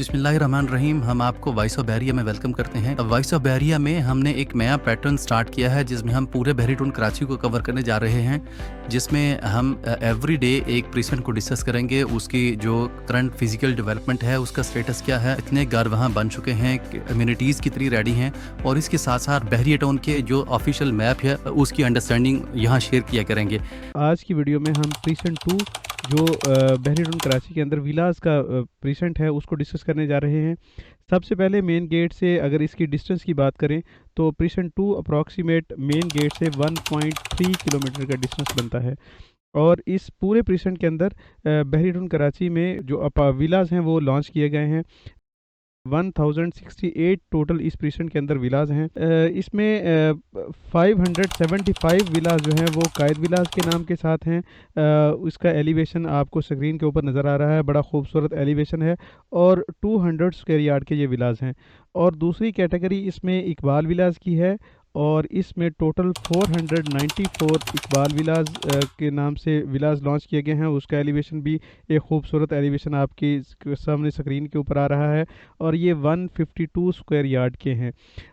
बिस्मिल्लाहिर्रहमानिर्रहीम। हम आपको वॉइस ऑफ बहरिया में वेलकम करते हैं। वॉइस ऑफ बहरिया में हमने एक नया पैटर्न स्टार्ट किया है जिसमें हम पूरे बहरी टून कराची को कवर करने जा रहे हैं, जिसमें हम एवरी डे एक प्रीसेंट को डिस्कस करेंगे, उसकी जो करंट फिजिकल डेवलपमेंट है उसका स्टेटस क्या है, इतने घर वहाँ बन चुके हैं, कम्युनिटीज़ कितनी रेडी हैं, और इसके साथ साथ बहरिया टाउन के जो ऑफिशियल मैप है उसकी अंडरस्टैंडिंग यहाँ शेयर किया करेंगे। आज की वीडियो में हम प्रीसेंट 2 जो बहरी टून कराची के अंदर विलास का प्रीसेंट है उसको डिस्कस करने जा रहे हैं। सबसे पहले मेन गेट से अगर इसकी डिस्टेंस की बात करें तो प्रीसेंट 2 अप्रॉक्सीमेट मेन गेट से 1.3 किलोमीटर का डिस्टेंस बनता है। और इस पूरे प्रीसेंट के अंदर बहरी टून कराची में जो विलास हैं वो लॉन्च किए गए हैं। 1068 टोटल इस प्रीसेंट के अंदर विलास हैं। इसमें 575 विलास जो हैं वो कायद विलास के नाम के साथ हैं। उसका एलिवेशन आपको स्क्रीन के ऊपर नज़र आ रहा है, बड़ा खूबसूरत एलिवेशन है और 200 स्क्वायर यार्ड के ये विलास हैं। और दूसरी कैटेगरी इसमें इकबाल विलास की है और इसमें टोटल 494 इकबाल विलास के नाम से विलास लॉन्च किए गए हैं। उसका एलिवेशन भी एक खूबसूरत एलिवेशन आपके सामने स्क्रीन के ऊपर आ रहा है और ये 152 स्क्वायर यार्ड के हैं।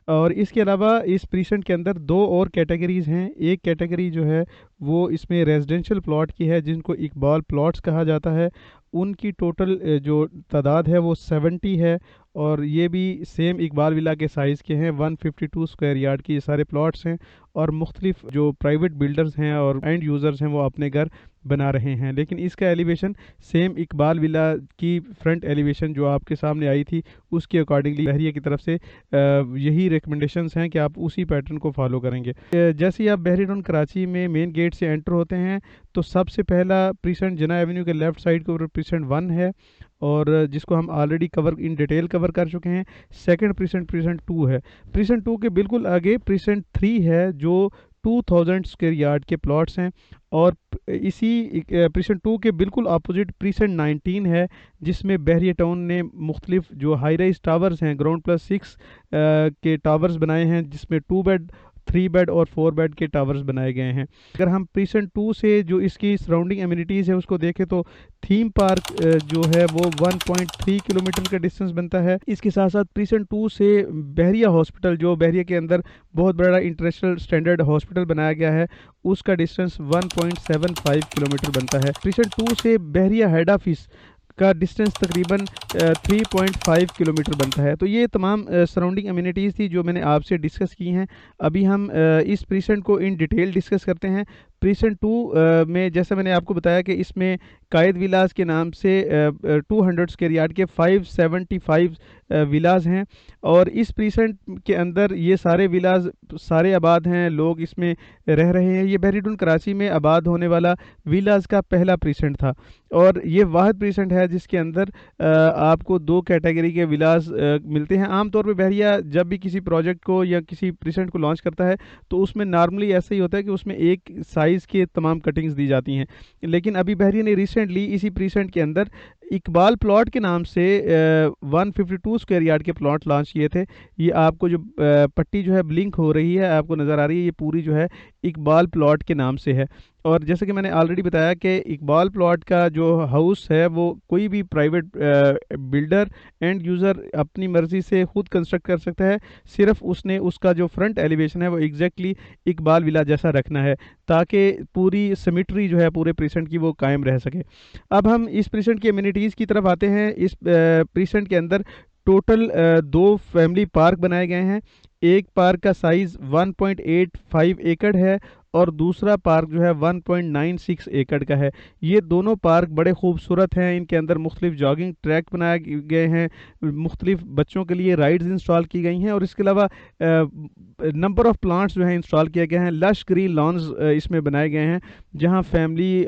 और इसके अलावा इस प्रीसेंट के अंदर दो और कैटेगरीज़ हैं। एक कैटेगरी जो है वो इसमें रेजिडेंशियल प्लॉट की है जिनको इकबाल प्लॉट्स कहा जाता है। उनकी टोटल जो तादाद है वो 70 है और ये भी सेम इकबाल विला के साइज़ के हैं। 152 स्क्वायर यार्ड की ये सारे प्लॉट्स हैं और मुख्तलिफ जो प्राइवेट बिल्डर्स हैं और एंड यूज़र्स हैं वो अपने घर बना रहे हैं। लेकिन इसका एलिवेशन सेम इकबाल विला की फ्रंट एलिवेशन जो आपके सामने आई थी उसके अकॉर्डिंगली बहरिया की तरफ से यही रिकमेंडेशंस हैं कि आप उसी पैटर्न को फॉलो करेंगे। जैसे ही आप बहरी टाउन कराची में मेन गेट से एंटर होते हैं तो सबसे पहला प्रीसेंट जना एवेन्यू के लेफ़्ट साइड के ऊपर प्रीसेंट 1 है और जिसको हम ऑलरेडी इन डिटेल कवर कर चुके हैं। सेकंड प्रीसेंट 2 है। प्रीसेंट 2 के बिल्कुल आगे प्रीसेंट 3 है जो 2000 स्क्वायर यार्ड के प्लॉट्स हैं और इसी प्रीसेंट 2 के बिल्कुल अपोजिट प्रीसेंट 19 है जिसमें बहरिया टाउन ने मुख्तलिफ जो हाई राइज टावर्स हैं ग्राउंड प्लस 6 के टावर्स बनाए हैं जिसमें 2 बेड 3 बेड और 4 बेड के टावर्स बनाए गए हैं। अगर हम प्रीसेंट 2 से जो इसकी सराउंडिंग एमिनिटीज़ है उसको देखें तो थीम पार्क जो है वो 1.3 किलोमीटर का डिस्टेंस बनता है। इसके साथ साथ प्रीसेंट 2 से बहरिया हॉस्पिटल जो बहरिया के अंदर बहुत बड़ा इंटरनेशनल स्टैंडर्ड हॉस्पिटल बनाया गया है उसका डिस्टेंस 1.75 किलोमीटर बनता है। प्रीसेंट 2 से बहरिया हेड ऑफिस का डिस्टेंस तकरीबन 3.5 किलोमीटर बनता है। तो ये तमाम सराउंडिंग अम्यूनिटीज़ थी जो मैंने आपसे डिस्कस की हैं। अभी हम इस प्रीसेंट को इन डिटेल डिस्कस करते हैं। प्रीसेंट 2 में जैसा मैंने आपको बताया कि इसमें कायद विलास के नाम से 200 स्क्वायर यार्ड के 575 विलास हैं और इस प्रीसेंट के अंदर ये सारे विलास सारे आबाद हैं, लोग इसमें रह रहे हैं। ये बहरी टाउन कराची में आबाद होने वाला विलास का पहला प्रीसेंट था और ये वाहिद प्रीसेंट है जिसके अंदर आपको दो कैटेगरी के विलास मिलते हैं। आमतौर पर बहरिया जब भी किसी प्रोजेक्ट को या किसी प्रीसेंट को लॉन्च करता है तो उसमें नॉर्मली ऐसा ही होता है कि उसमें एक साइज़ के तमाम कटिंग्स दी जाती हैं। लेकिन अभी बहरिया ने रिसेंटली इसी प्रीसेंट के अंदर इकबाल प्लॉट के नाम से 152 स्क्वायर यार्ड के प्लॉट लॉन्च किए थे। ये आपको जो पट्टी जो है ब्लिंक हो रही है आपको नज़र आ रही है, ये पूरी जो है इकबाल प्लॉट के नाम से है। और जैसे कि मैंने ऑलरेडी बताया कि इकबाल प्लॉट का जो हाउस है वो कोई भी प्राइवेट बिल्डर एंड यूज़र अपनी मर्ज़ी से ख़ुद कंस्ट्रक्ट कर सकता है। सिर्फ उसने उसका जो फ्रंट एलिवेशन है वो एग्जैक्टली इकबाल विला जैसा रखना है ताकि पूरी सिमेट्री जो है पूरे प्रीसेंट की वो कायम रह सके। अब हम इस प्रीसेंट की एमिनिटीज़ की तरफ आते हैं। इस प्रीसेंट के अंदर टोटल 2 फैमिली पार्क बनाए गए हैं। एक पार्क का साइज़ 1.85 एकड़ है और दूसरा पार्क जो है 1.96 एकड़ का है। ये दोनों पार्क बड़े खूबसूरत हैं। इनके अंदर मुख्तलिफ जॉगिंग ट्रैक बनाए गए हैं, मुख्तलिफ बच्चों के लिए राइड्स इंस्टॉल की गई हैं और इसके अलावा नंबर ऑफ़ प्लांट्स जो हैं इंस्टॉल किए गए हैं। लश ग्रीन लॉन्स इसमें बनाए गए हैं जहां फैमिली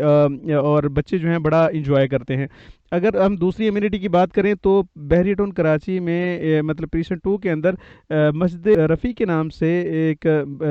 और बच्चे जो हैं बड़ा इंजॉय करते हैं। अगर हम दूसरी एमिनिटी की बात करें तो बहरी टाउन कराची में मतलब प्रीसेंट 2 के अंदर मस्जिद रफ़ी के नाम से एक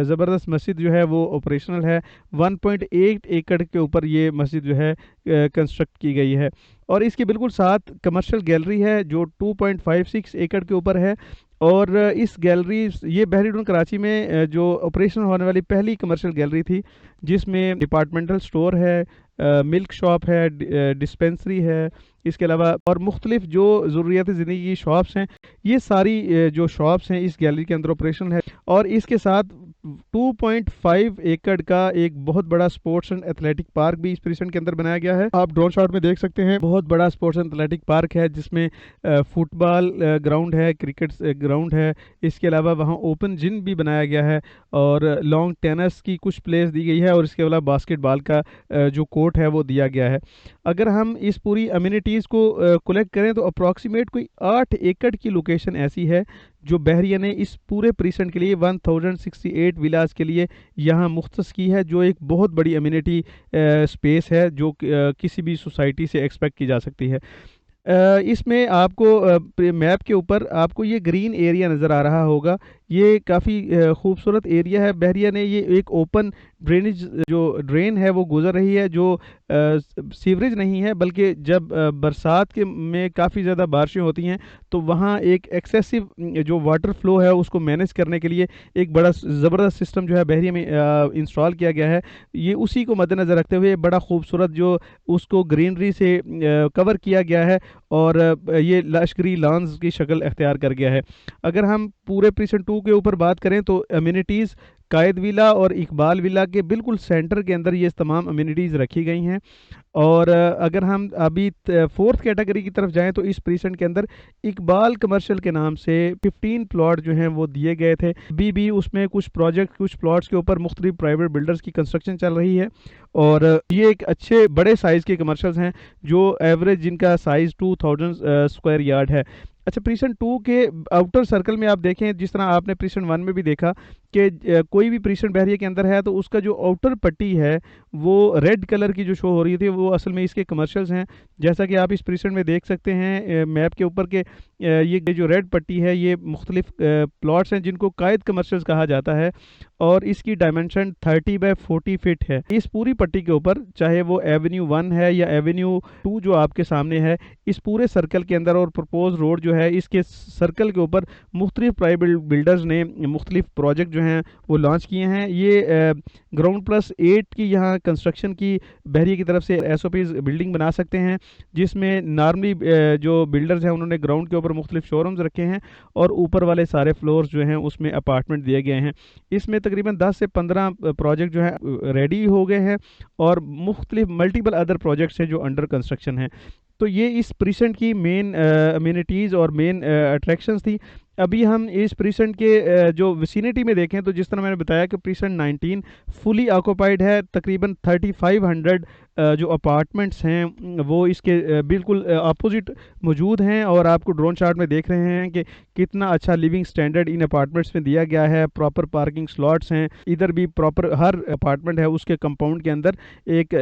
ज़बरदस्त मस्जिद जो है वो ऑपरेशनल है। 1.8 एकड़ के ऊपर ये मस्जिद जो है कंस्ट्रक्ट की गई है और इसके बिल्कुल साथ कमर्शियल गैलरी है जो 2.56 एकड़ के ऊपर है। और इस गैलरी ये बहरी टाउन कराची में जो ऑपरेशन होने वाली पहली कमर्शियल गैलरी थी जिसमें डिपार्टमेंटल स्टोर है, मिल्क शॉप है, डिस्पेंसरी है, इसके अलावा और मुख्तलिफ जो ज़रूरियात ज़िंदगी की शॉप्स हैं, ये सारी जो शॉप्स हैं इस गैलरी के अंदर ऑपरेशन है। और इसके साथ 2.5 एकड़ का एक बहुत बड़ा स्पोर्ट्स एंड एथलेटिक पार्क भी इस परिसर के अंदर बनाया गया है। आप ड्रोन शॉट में देख सकते हैं, बहुत बड़ा स्पोर्ट्स एंड एथलेटिक पार्क है जिसमें फुटबॉल ग्राउंड है, क्रिकेट ग्राउंड है, इसके अलावा वहाँ ओपन जिम भी बनाया गया है और लॉन्ग टेनिस की कुछ प्लेस दी गई है और इसके अलावा बास्केटबॉल का जो कोर्ट है वो दिया गया है। अगर हम इस पूरी अम्यूनिटीज़ को कलेक्ट करें तो अप्रॉक्सीमेट कोई 8 एकड़ की लोकेशन ऐसी है जो बहरिया ने इस पूरे परिसर के लिए 1068 विलास के लिए यहाँ मुख्तस की है, जो एक बहुत बड़ी अम्यूनिटी स्पेस है जो किसी भी सोसाइटी से एक्सपेक्ट की जा सकती है। इसमें आपको मैप के ऊपर आपको ये ग्रीन एरिया नज़र आ रहा होगा, ये काफ़ी खूबसूरत एरिया है। बहरिया ने ये एक ओपन ड्रेनेज जो ड्रेन है वो गुजर रही है, जो सीवरेज नहीं है, बल्कि जब बरसात के में काफ़ी ज़्यादा बारिशें होती हैं तो वहाँ एक एक्सेसिव जो वाटर फ्लो है उसको मैनेज करने के लिए एक बड़ा ज़बरदस्त सिस्टम जो है बहरिया में इंस्टॉल किया गया है। ये उसी को मद्देनज़र रखते हुए बड़ा खूबसूरत जो उसको ग्रीनरी से कवर किया गया है और ये लश्करी लॉन्स की शक्ल अख्तियार कर गया है। अगर हम पूरे प्रीसेंट 2 के ऊपर बात करें तो अम्यूनिटीज़ कायद विला और इकबाल विला के बिल्कुल सेंटर के अंदर ये तमाम अम्यूनिटीज़ रखी गई हैं। और अगर हम अभी फोर्थ कैटेगरी की तरफ जाएं तो इस प्रीसेंट के अंदर इकबाल कमर्शियल के नाम से 15 प्लॉट जो हैं वो दिए गए थे। अभी भी उसमें कुछ प्रोजेक्ट, कुछ प्लॉट्स के ऊपर मुख्तलिफ प्राइवेट बिल्डर्स की कंस्ट्रक्शन चल रही है और ये एक अच्छे बड़े साइज़ के कमर्शियल्स हैं जो एवरेज जिनका साइज़ 2000 स्क्वायर यार्ड है। अच्छा, प्रीसेंट 2 के आउटर सर्कल में आप देखें, जिस तरह आपने प्रीसेंट 1 में भी देखा कि कोई भी प्रीसेंट बहरिया के अंदर है तो उसका जो आउटर पट्टी है वो रेड कलर की जो शो हो रही थी वो असल में इसके कमर्शियल्स हैं। जैसा कि आप इस प्रीसेंट में देख सकते हैं मैप के ऊपर के ये जो रेड पट्टी है ये मुख्तलिफ प्लॉट्स हैं जिनको कायद कमर्शियल्स कहा जाता है और इसकी डायमेंशन 30 बाय 40 फीट है। इस पूरी पट्टी के ऊपर, चाहे वो एवेन्यू 1 है या एवेन्यू 2 जो आपके सामने है, इस पूरे सर्कल के अंदर और प्रपोज रोड जो है इसके सर्कल के ऊपर मुख्तलिफ प्राइवेट बिल्डर्स ने मुख्तलिफ प्रोजेक्ट जो हैं वो लॉन्च किए हैं। ये ग्राउंड प्लस 8 की यहाँ कंस्ट्रक्शन की बहरिया की तरफ से एसओपीज बिल्डिंग बना सकते हैं, जिसमें नॉर्मली जो बिल्डर्स हैं उन्होंने ग्राउंड के ऊपर मुख्तलिफ शोरूम्स रखे हैं और ऊपर वाले सारे फ्लोर्स जो हैं उसमें अपार्टमेंट दिए गए हैं। इसमें तकरीबन 10 से 15 प्रोजेक्ट जो है रेडी हो गए हैं और मुख्तलिफ मल्टीपल अदर प्रोजेक्ट्स हैं जो अंडर कंस्ट्रक्शन हैं। तो ये इस प्रीसेंट की मेन अम्यूनिटीज़ और मेन अट्रैक्शंस थी। अभी हम इस प्रीसेंट के जो विसिनिटी में देखें तो जिस तरह मैंने बताया कि प्रीसेंट 19 फुली ऑक्यूपाइड है, तकरीबन 3500 जो अपार्टमेंट्स हैं वो इसके बिल्कुल अपोजिट मौजूद हैं और आपको ड्रोन शॉट में देख रहे हैं कि कितना अच्छा लिविंग स्टैंडर्ड इन अपार्टमेंट्स में दिया गया है। प्रॉपर पार्किंग स्लॉट्स हैं, इधर भी प्रॉपर हर अपार्टमेंट है उसके कंपाउंड के अंदर एक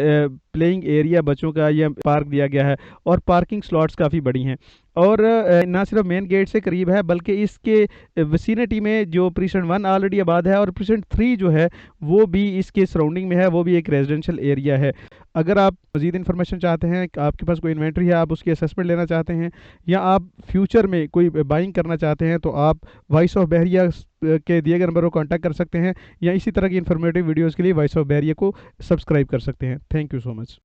प्लेइंग एरिया बच्चों का या पार्क दिया गया है और पार्किंग स्लॉट्स काफ़ी बड़ी हैं और ना सिर्फ मेन गेट से करीब है बल्कि इसके विसिनिटी में जो प्रीसेंट 1 ऑलरेडी आबाद है और प्रीसेंट 3 जो है वो भी इसके सराउंडिंग में है, वो भी एक रेजिडेंशियल एरिया है। अगर आप मज़ीद इन्फॉर्मेशन चाहते हैं, आपके पास कोई इन्वेंट्री है, आप उसकी असेसमेंट लेना चाहते हैं या आप फ्यूचर में कोई बाइंग करना चाहते हैं तो आप वॉइस ऑफ बहरिया के दिए गए नंबर को कांटेक्ट कर सकते हैं या इसी तरह की इन्फॉर्मेटिव वीडियोज़ के लिए वॉइस ऑफ बहरिया को सब्सक्राइब कर सकते हैं। Thank you so much.